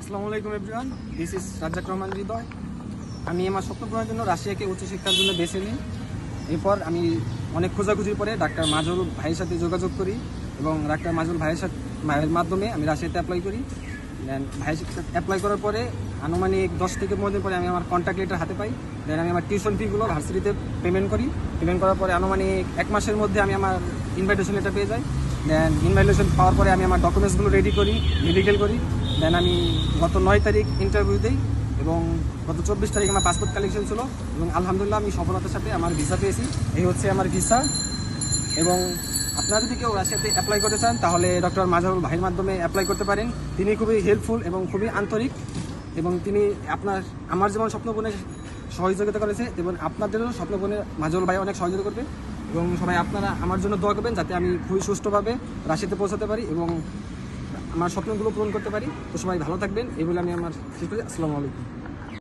আসসালামু আলাইকুম everyone, this is Razzak Rahman Hridoy. আমি আমার স্বপ্ন পূরণের জন্য রাশিয়াকে উচ্চশিক্ষার জন্য বেছে নিই। এরপর আমি অনেক খোঁজাখুঁজির পরে ডাক্তার মাজুল ভাইয়ের সাথে যোগাযোগ করি এবং ডাক্তার মাজুল ভাইয়ের মাধ্যমে আমি রাশিয়াতে অ্যাপ্লাই করি। দেন ভাইয়ের সাথে অ্যাপ্লাই করার পরে আনুমানিক 10 থেকে 15 দিন পরে আমি আমার কন্ট্যাক্ট লেটার হাতে পাই। দেন আমি আমার টিউশন ফিগুলো ভার্সিটিতে পেমেন্ট করার পরে আনুমানিক 1 মাসের মধ্যে আমি আমার ইনভাইটেশন লেটার পেয়ে যাই। দেন ইনভাইটেশন পাওয়ার পরে আমি আমার ডকুমেন্টসগুলো রেডি করি, মেডিকেল করি। দেন আমি গত 9 তারিখ ইন্টারভিউ দিই এবং গত 24 তারিখ আমার পাসপোর্ট কালেকশন ছিল এবং আলহামদুলিল্লাহ আমি সফলতার সাথে আমার ভিসা পেয়েছি। এই হচ্ছে আমার ভিসা। এবং আপনারা যদি কেউ রাশিয়াতে অ্যাপ্লাই করতে চান তাহলে ডক্টর মাজহারুল ভাইয়ের মাধ্যমে অ্যাপ্লাই করতে পারেন। তিনি খুবই হেল্পফুল এবং খুবই আন্তরিক এবং তিনি আমার যেমন স্বপ্নপূরণে সহযোগিতা করেছে এবং আপনাদেরও স্বপ্নপূরণে মাজহারুল ভাই অনেক সহযোগিতা করবে। এবং সবাই আপনারা আমার জন্য দোয়া করবেন যাতে আমি খুবই সুষ্ঠুভাবে রাশিয়াতে পৌঁছাতে পারি এবং আমার স্বপ্নগুলো পূরণ করতে পারি। তো সবাই ভালো থাকবেন, এই বলে আমি আমার শেষ করি। আসসালামু আলাইকুম।